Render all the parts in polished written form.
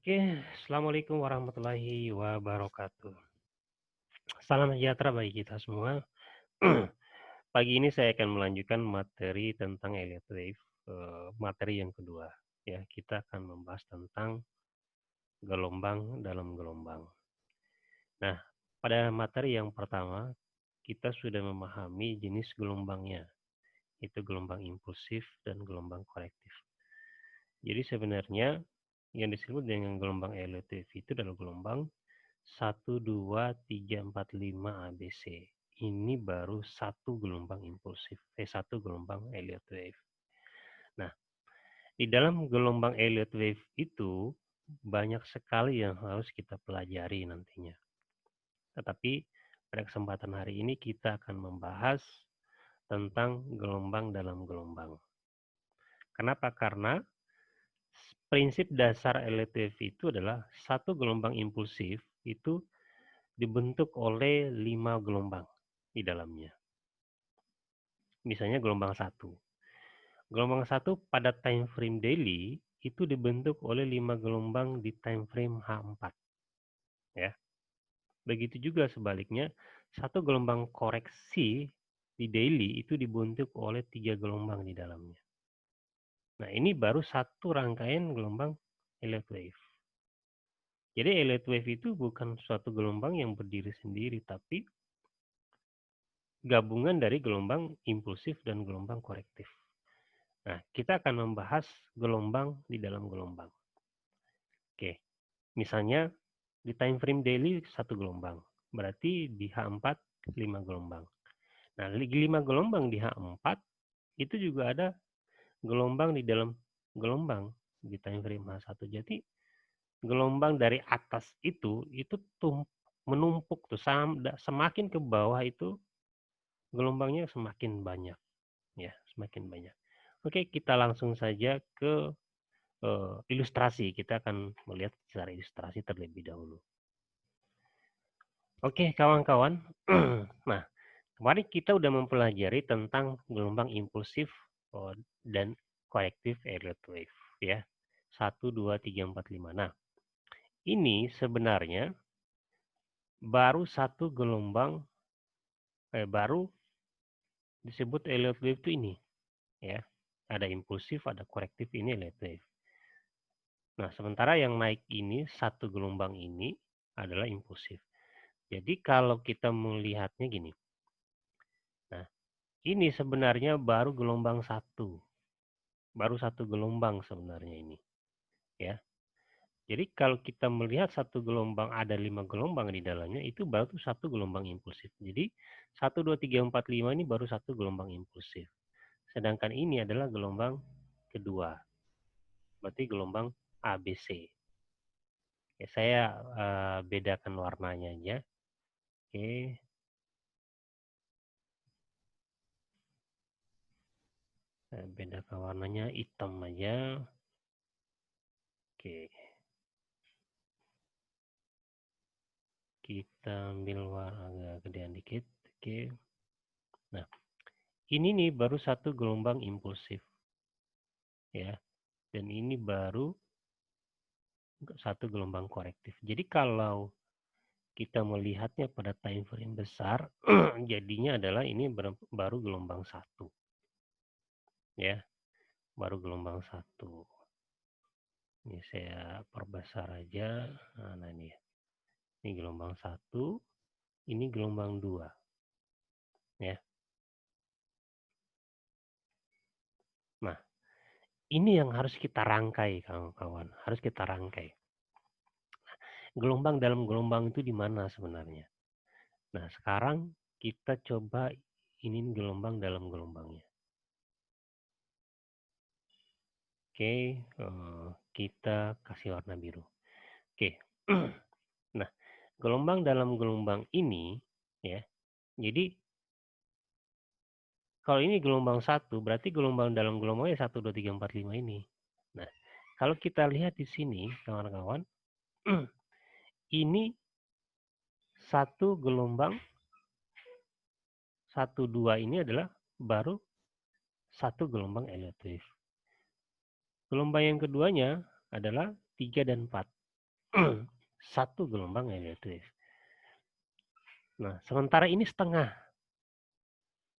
Oke, Assalamualaikum warahmatullahi wabarakatuh. Salam sejahtera bagi kita semua. Pagi ini saya akan melanjutkan materi tentang Elliott Wave, materi yang kedua. Ya, kita akan membahas tentang gelombang dalam gelombang. Nah, pada materi yang pertama, kita sudah memahami jenis gelombangnya, itu gelombang impulsif dan gelombang korektif. Jadi sebenarnya yang disebut dengan gelombang Elliott Wave itu adalah gelombang 1, 2, 3, 4, 5 ABC. Ini baru satu gelombang impulsif, satu gelombang Elliott Wave. Nah, di dalam gelombang Elliott Wave itu banyak sekali yang harus kita pelajari nantinya. Tetapi pada kesempatan hari ini kita akan membahas tentang gelombang dalam gelombang. Kenapa? Karena prinsip dasar Elliott Wave itu adalah satu gelombang impulsif itu dibentuk oleh 5 gelombang di dalamnya. Misalnya gelombang 1. Gelombang 1 pada time frame daily itu dibentuk oleh 5 gelombang di time frame H4. Ya. Begitu juga sebaliknya, satu gelombang koreksi di daily itu dibentuk oleh 3 gelombang di dalamnya. Nah, ini baru satu rangkaian gelombang Elliott Wave. Jadi Elliott Wave itu bukan suatu gelombang yang berdiri sendiri, tapi gabungan dari gelombang impulsif dan gelombang korektif. Nah, kita akan membahas gelombang di dalam gelombang. Oke, misalnya di time frame daily satu gelombang, berarti di H4 5 gelombang. Nah, 5 gelombang di H4 itu juga ada gelombang di dalam gelombang di time frame H1. Jadi gelombang dari atas itu menumpuk tuh, semakin ke bawah itu gelombangnya semakin banyak, ya, semakin banyak. Oke, kita langsung saja ke ilustrasi. Kita akan melihat secara ilustrasi terlebih dahulu. Oke, kawan-kawan. Nah, kemarin kita udah mempelajari tentang gelombang impulsif dan korektif Elliott Wave, ya. 1, 2, 3, 4, 5. Nah, ini sebenarnya baru satu gelombang, baru disebut Elliott Wave itu ini, ya. Ada impulsif, ada korektif, ini Elliott Wave. Nah, sementara yang naik ini, satu gelombang ini adalah impulsif. Jadi kalau kita melihatnya gini, nah ini sebenarnya baru gelombang satu, baru satu gelombang sebenarnya ini, ya. Jadi kalau kita melihat satu gelombang ada 5 gelombang di dalamnya, itu baru satu gelombang impulsif. Jadi 1, 2, 3, 4, 5 ini baru satu gelombang impulsif. Sedangkan ini adalah gelombang kedua, berarti gelombang ABC. Ya, saya bedakan warnanya aja. Oke. Saya bedakan warnanya hitam aja. Oke. Kita ambil warna agak gedean dikit. Oke. Nah, ini nih baru satu gelombang impulsif. Ya. Dan ini baru satu gelombang korektif. Jadi kalau kita melihatnya pada time frame besar, jadinya adalah ini baru gelombang satu. Ya. Baru gelombang satu. Ini saya perbesar aja. Nah ini ya. Ini gelombang satu. Ini gelombang dua. Ya. Nah, ini yang harus kita rangkai, kawan-kawan. Harus kita rangkai. Gelombang dalam gelombang itu di mana sebenarnya? Nah, sekarang kita coba ini gelombang dalam gelombangnya. Oke, kita kasih warna biru. Oke. Nah, gelombang dalam gelombang ini, ya. Jadi kalau ini gelombang satu, berarti gelombang dalam gelombangnya 1, 2, 3, 4, 5 ini. Nah, kalau kita lihat di sini, kawan-kawan, ini satu gelombang 1, 2 ini adalah baru satu gelombang Elliott Wave. Gelombang yang keduanya adalah 3 dan 4. Satu gelombang Elliott wave. Nah, sementara ini setengah.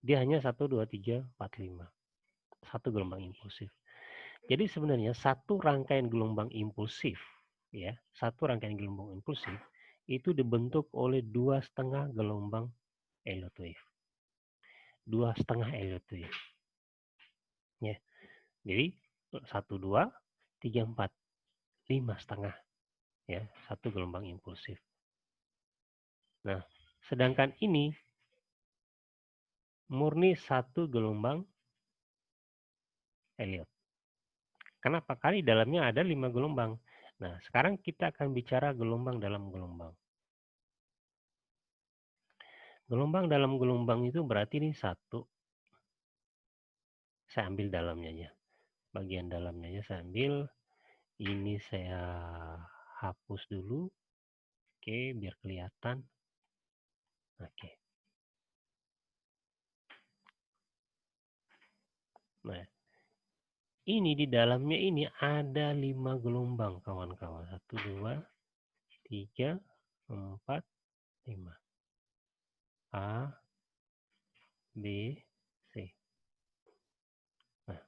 Dia hanya 1, 2, 3, 4, 5. Satu gelombang impulsif. Jadi sebenarnya satu rangkaian gelombang impulsif, ya, satu rangkaian gelombang impulsif itu dibentuk oleh 2,5 gelombang Elliott wave. 2,5 Elliott wave. Ya. Jadi 1, 2, 3, 4, 5,5. Ya, satu gelombang impulsif. Nah, sedangkan ini murni satu gelombang Elliott. Kenapa? Karena di dalamnya ada 5 gelombang. Nah, sekarang kita akan bicara gelombang dalam gelombang. Gelombang dalam gelombang itu berarti ini satu. Saya ambil dalamnya ya. Bagian dalamnya ya saya ambil. Ini saya hapus dulu. Oke, biar kelihatan. Oke. Nah, ini di dalamnya ini ada 5 gelombang, kawan-kawan. 1, 2, 3, 4, 5. A, B, C. Nah,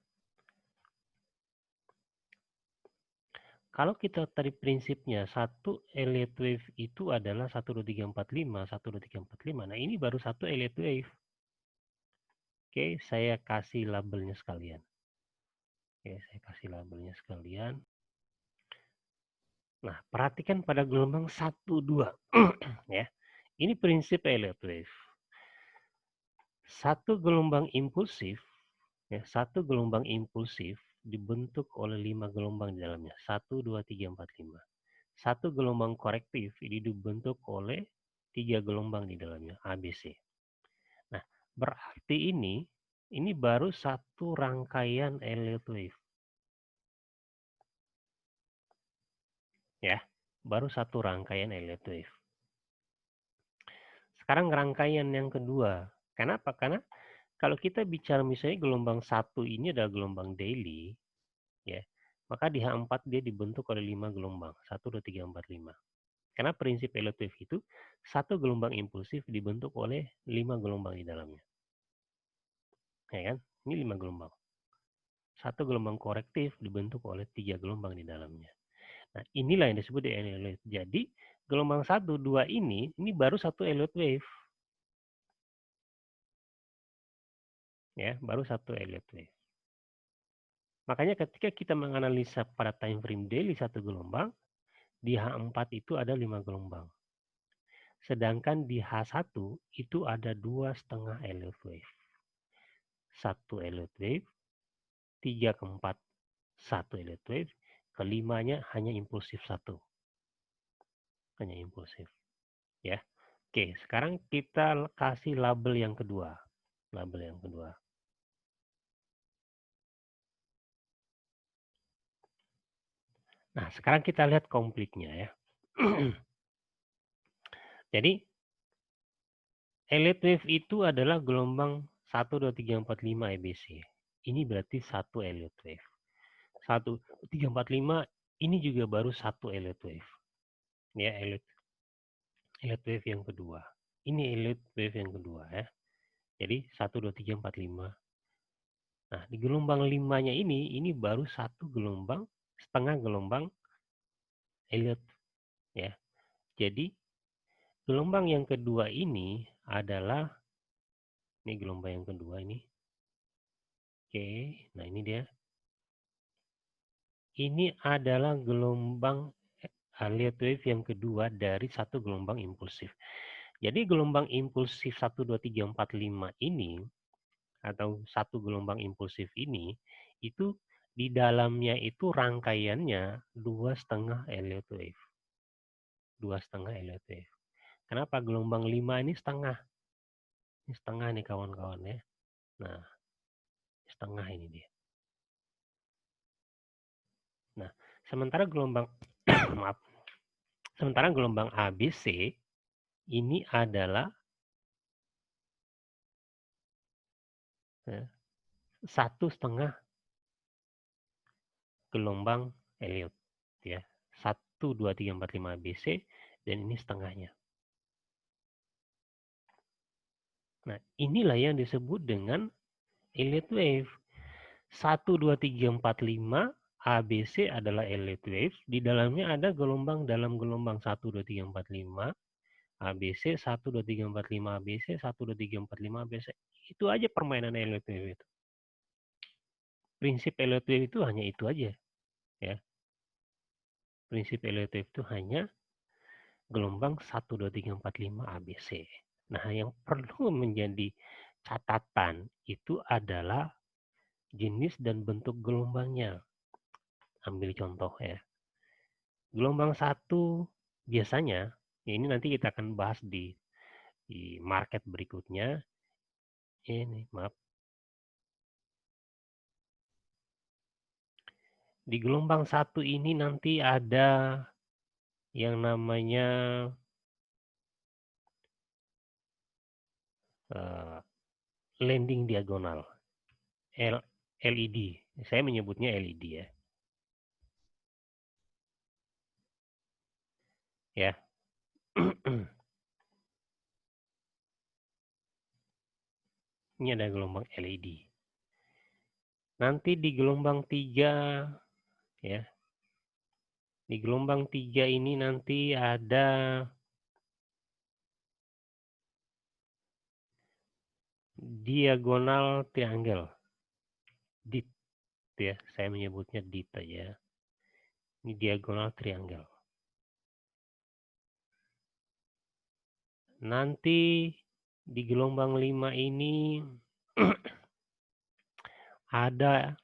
kalau kita tadi prinsipnya satu Elliott wave itu adalah 1, 2, 3, 4, 5, 1, 2, 3, 4, 5. Nah, ini baru satu Elliott wave. Oke, saya kasih labelnya sekalian. Oke, saya kasih labelnya sekalian. Nah, perhatikan pada gelombang 1, 2. Ya. Ini prinsip Elliott wave. Satu gelombang impulsif, ya, satu gelombang impulsif dibentuk oleh 5 gelombang di dalamnya. 1, 2, 3, 4, 5. Satu gelombang korektif ini dibentuk oleh 3 gelombang di dalamnya, ABC. Nah, berarti ini baru satu rangkaian Elliott wave. Ya, baru satu rangkaian Elliott wave. Sekarang rangkaian yang kedua. Kenapa? Karena kalau kita bicara misalnya gelombang 1 ini adalah gelombang daily, ya, maka di H4 dia dibentuk oleh 5 gelombang. 1, 2, 3, 4, 5. Karena prinsip Elliott wave itu satu gelombang impulsif dibentuk oleh 5 gelombang di dalamnya. Ya kan? Ini 5 gelombang. Satu gelombang korektif dibentuk oleh 3 gelombang di dalamnya. Nah, inilah yang disebut Elliott wave. Jadi, gelombang 1, 2 ini baru satu Elliott wave. Ya, baru satu Elliott wave. Makanya ketika kita menganalisa pada time frame daily satu gelombang, di H4 itu ada 5 gelombang. Sedangkan di H1 itu ada 2,5 Elliott wave. 1 Elliott wave, 3 ke 4, 1 Elliott wave, kelimanya hanya impulsif 1. Hanya impulsif. Ya. Oke, sekarang kita kasih label yang kedua. Label yang kedua. Nah, sekarang kita lihat konfliknya ya. Jadi, Elliott wave itu adalah gelombang 1, 2, 3, 4, 5 EBC. Ini berarti satu Elliott wave. 1, 3, 4, 5 ini juga baru satu Elliott wave. Ya, Elliott wave yang kedua. Ini Elliott wave yang kedua ya. Jadi 1, 2, 3, 4, 5. Nah, di gelombang 5-nya ini baru satu gelombang, setengah gelombang Elliott ya. Jadi gelombang yang kedua ini adalah gelombang yang kedua ini. Oke, nah ini dia. Ini adalah gelombang Elliott wave yang kedua dari satu gelombang impulsif. Jadi gelombang impulsif 1, 2, 3, 4, 5 ini atau satu gelombang impulsif ini itu di dalamnya itu rangkaiannya 2,5 Elliott wave. 2,5 Elliott wave. Kenapa gelombang 5 ini setengah? Ini setengah nih kawan-kawan ya. Nah, setengah ini dia. Nah, sementara gelombang maaf. Sementara gelombang ABC ini adalah 1,5 gelombang Elliott ya. 1, 2, 3, 4, 5 ABC, dan ini setengahnya. Nah, inilah yang disebut dengan Elliott wave. 1, 2, 3, 4, 5 ABC adalah Elliott wave. Di dalamnya ada gelombang dalam gelombang 1, 2, 3, 4, 5 ABC, 1, 2, 3, 4, 5 ABC, 1, 2, 3, 4, 5 ABC. Itu aja permainan Elliott wave itu. Prinsip Elliott wave itu hanya itu aja, ya. Prinsip Elliott wave itu hanya gelombang 1, 2, 3, 4, 5 ABC. Nah, yang perlu menjadi catatan itu adalah jenis dan bentuk gelombangnya. Ambil contoh ya. Gelombang 1 biasanya, ya ini nanti kita akan bahas di market berikutnya. Ini, maaf. Di gelombang 1 ini nanti ada yang namanya landing diagonal, LED. Saya menyebutnya LED ya. Ya. Ini ada gelombang LED. Nanti di gelombang 3 ya. Di gelombang 3 ini nanti ada diagonal triangle. DIT ya, saya menyebutnya DIT aja. Ini diagonal triangle. Nanti di gelombang 5 ini ada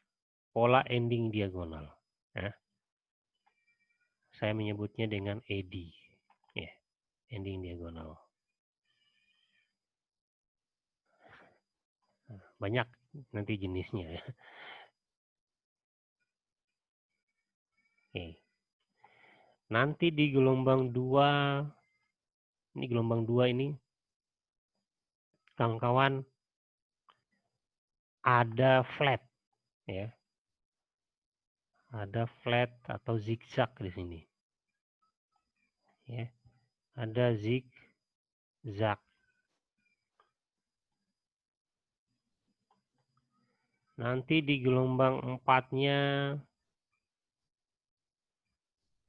pola ending diagonal. Ya. Saya menyebutnya dengan ED. Ya, ending diagonal. Banyak nanti jenisnya ya. Oke. Nanti di gelombang 2, ini gelombang 2 ini, kawan-kawan, ada flat ya. Ada flat atau zigzag di sini. Ya. Ada zigzag. Nanti di gelombang 4-nya,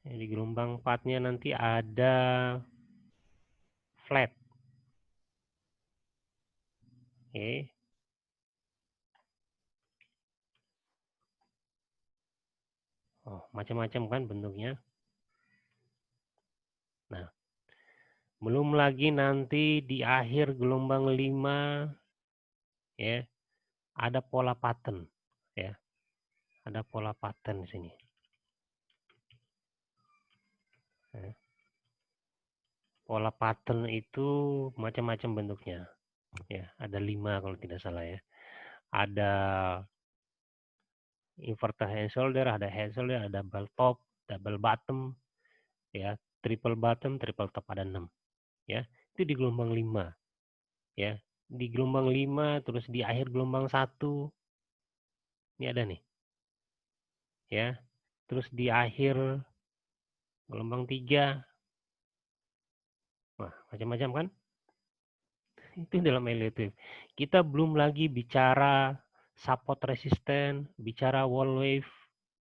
di gelombang 4-nya nanti ada flat. Oke. Oh, macam-macam kan bentuknya. Nah, belum lagi nanti di akhir gelombang 5 ya, ada pola pattern ya. Ada pola pattern di sini. Ya. Pola pattern itu macam-macam bentuknya. Ya, ada 5 kalau tidak salah ya. Ada inverted head shoulder, ada head shoulder, ada double top, double bottom, ya, triple bottom, triple top, ada 6. Ya, itu di gelombang 5. Ya, di gelombang 5 terus di akhir gelombang 1 ini ada nih. Ya. Terus di akhir gelombang 3. Wah, macam-macam kan? Itu dalam Elliott wave. Kita belum lagi bicara support resisten, bicara wall wave,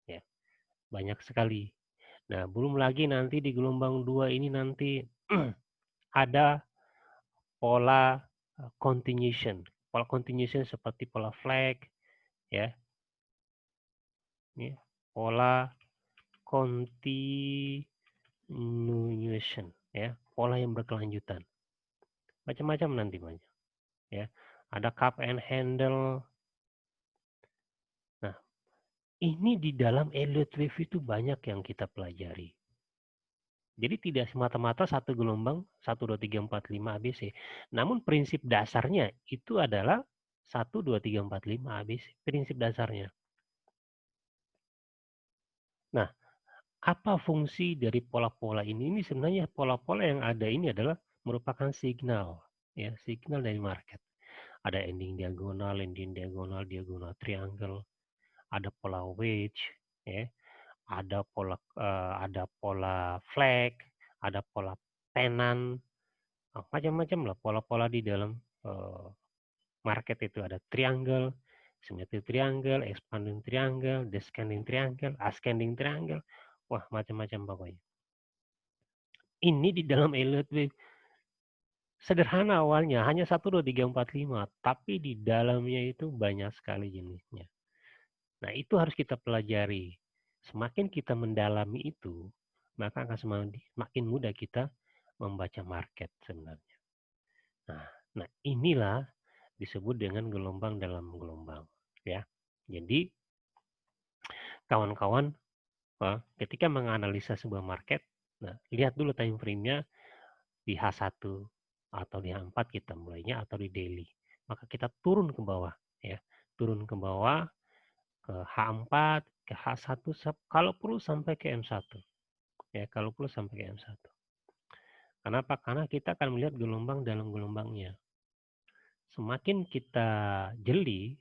ya, banyak sekali. Nah, belum lagi nanti di gelombang 2 ini nanti ada pola continuation. Pola continuation seperti pola flag, ya. Ini pola continuation, ya, pola yang berkelanjutan. Macam-macam nanti banyak. Ya, ada cup and handle. Nah, ini di dalam Elliott wave itu banyak yang kita pelajari. Jadi tidak semata-mata satu gelombang 1, 2, 3, 4, 5 ABC. Namun prinsip dasarnya itu adalah 1, 2, 3, 4, 5 ABC. Prinsip dasarnya. Nah, apa fungsi dari pola-pola ini? Ini sebenarnya pola-pola yang ada ini adalah merupakan signal. Ya, signal dari market. Ada ending diagonal, diagonal triangle, ada pola wedge, ya, ada pola flag, ada pola tenan, macam-macam lah pola-pola di dalam market itu. Ada triangle, symmetric triangle, expanding triangle, descending triangle, ascending triangle, wah macam-macam pokoknya. Ini di dalam Elliott Wave sederhana awalnya, hanya 1, 2, 3, 4, 5, tapi di dalamnya itu banyak sekali jenisnya. Nah, itu harus kita pelajari. Semakin kita mendalami itu, maka akan semakin mudah kita membaca market sebenarnya. Nah, inilah disebut dengan gelombang dalam gelombang, ya. Jadi, kawan-kawan, ketika menganalisa sebuah market, nah, lihat dulu time frame-nya di H1 atau di H4 kita mulainya, atau di daily. Maka kita turun ke bawah, ya. Turun ke bawah ke H4, ke H1, kalau perlu sampai ke M1. Ya, kalau perlu sampai ke M1. Kenapa? Karena kita akan melihat gelombang dalam gelombangnya. Semakin kita jeli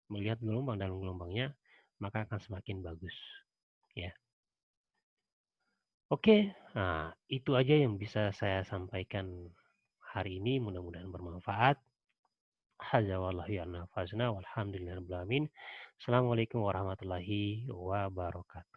melihat gelombang dalam gelombangnya, maka akan semakin bagus. Ya. Oke, nah, itu aja yang bisa saya sampaikan hari ini. Mudah-mudahan bermanfaat. Hadza wallahu a'lam. Walhamdulillahirabbil alamin. Assalamualaikum warahmatullahi wabarakatuh.